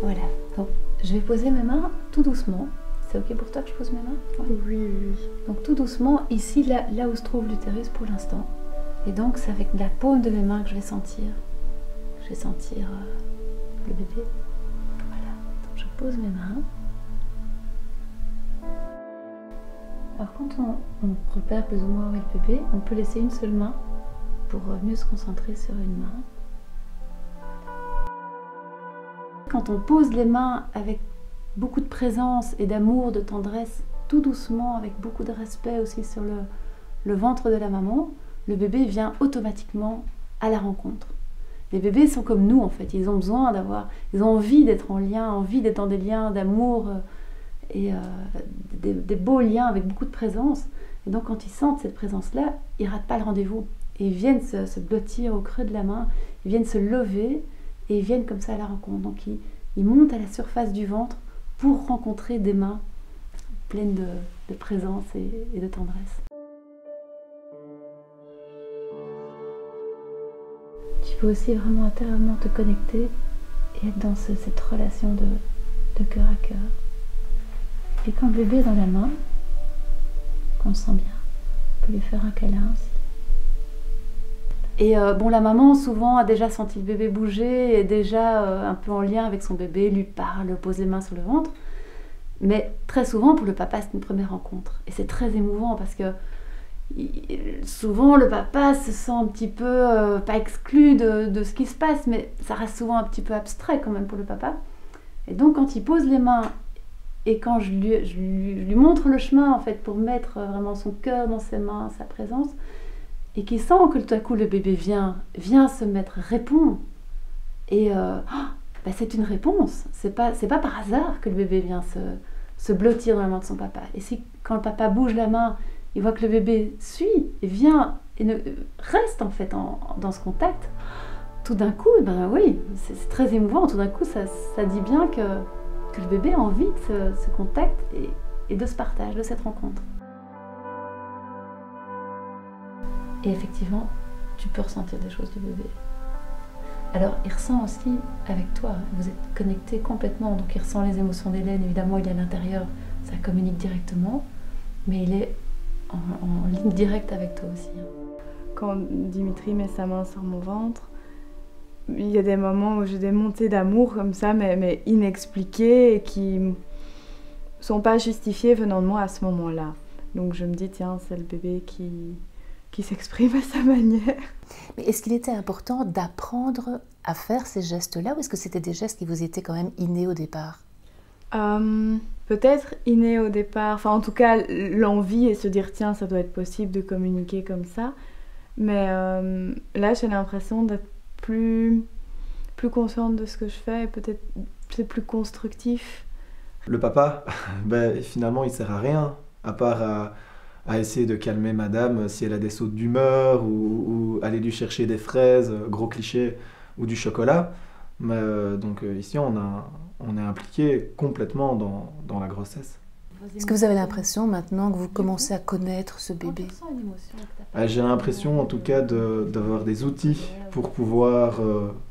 Voilà, donc je vais poser mes mains tout doucement. C'est ok pour toi que je pose mes mains? Oui, oui, oui. Donc tout doucement, ici, là où se trouve l'utérus pour l'instant. Et donc c'est avec la paume de mes mains que je vais sentir. Je vais sentir le bébé. Voilà, donc je pose mes mains. Alors quand on repère plus ou moins où est le bébé, on peut laisser une seule main pour mieux se concentrer sur une main. Quand on pose les mains avec beaucoup de présence et d'amour, de tendresse, tout doucement, avec beaucoup de respect aussi sur le ventre de la maman, le bébé vient automatiquement à la rencontre. Les bébés sont comme nous en fait, ils ont besoin ils ont envie d'être en lien, envie d'être dans des liens d'amour et des beaux liens avec beaucoup de présence. Et donc quand ils sentent cette présence-là, ils ne ratent pas le rendez-vous. Et ils viennent se blottir au creux de la main, ils viennent se lever et ils viennent comme ça à la rencontre. Donc ils montent à la surface du ventre pour rencontrer des mains pleines de présence et de tendresse. Tu peux aussi vraiment intérieurement te connecter et être dans cette relation de cœur à cœur. Et quand le bébé est dans la main, qu'on le sent bien, on peut lui faire un câlin aussi. Et bon, la maman souvent a déjà senti le bébé bouger, est déjà un peu en lien avec son bébé, lui parle, pose les mains sur le ventre. Mais très souvent, pour le papa, c'est une première rencontre. Et c'est très émouvant parce que souvent, le papa se sent un petit peu, pas exclu de ce qui se passe, mais ça reste souvent un petit peu abstrait quand même pour le papa. Et donc, quand il pose les mains et quand je lui montre le chemin en fait pour mettre vraiment son cœur dans ses mains, sa présence, et qu'il sent que tout à coup le bébé vient se mettre, répond. Et c'est une réponse. C'est pas par hasard que le bébé vient se blottir dans la main de son papa. Et si quand le papa bouge la main, il voit que le bébé suit et vient et reste en fait dans ce contact, tout d'un coup, ben oui, c'est très émouvant. Tout d'un coup, ça dit bien que le bébé a envie de ce contact et de ce partage, de cette rencontre. Et effectivement, tu peux ressentir des choses du bébé. Alors, il ressent aussi avec toi, vous êtes connectés complètement, donc il ressent les émotions d'Hélène, évidemment il est à l'intérieur, ça communique directement, mais il est en ligne directe avec toi aussi. Quand Dimitri met sa main sur mon ventre, il y a des moments où j'ai des montées d'amour comme ça, mais inexpliquées et qui ne sont pas justifiées venant de moi à ce moment-là. Donc je me dis, tiens, c'est le bébé qui s'exprime à sa manière. Mais est-ce qu'il était important d'apprendre à faire ces gestes-là ou est-ce que c'était des gestes qui vous étaient quand même innés au départ? Peut-être innés au départ, enfin en tout cas l'envie et se dire tiens ça doit être possible de communiquer comme ça. Mais là j'ai l'impression d'être plus consciente de ce que je fais et peut-être c'est plus constructif. Le papa, finalement il sert à rien à part à essayer de calmer madame si elle a des sautes d'humeur ou aller lui chercher des fraises, gros cliché, ou du chocolat. Mais, donc ici on est impliqué complètement dans la grossesse. Est-ce que vous avez l'impression maintenant que vous commencez à connaître ce bébé? J'ai l'impression en tout cas d'avoir des outils pour pouvoir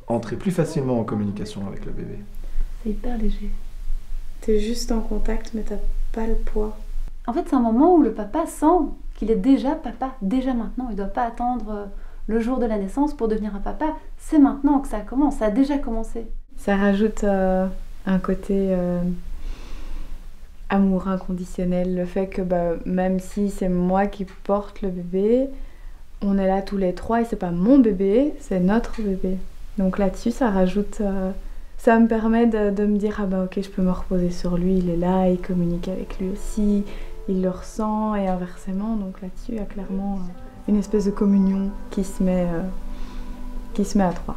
entrer plus facilement en communication avec le bébé. C'est hyper léger. T'es juste en contact mais t'as pas le poids. En fait, c'est un moment où le papa sent qu'il est déjà papa, déjà maintenant. Il ne doit pas attendre le jour de la naissance pour devenir un papa. C'est maintenant que ça commence, ça a déjà commencé. Ça rajoute un côté amour inconditionnel. Le fait que même si c'est moi qui porte le bébé, on est là tous les trois et c'est pas mon bébé, c'est notre bébé. Donc là-dessus, ça rajoute... ça me permet de me dire, ok, je peux me reposer sur lui, il est là, il communique avec lui aussi. Il le ressent et inversement, donc là-dessus il y a clairement une espèce de communion qui se met à trois.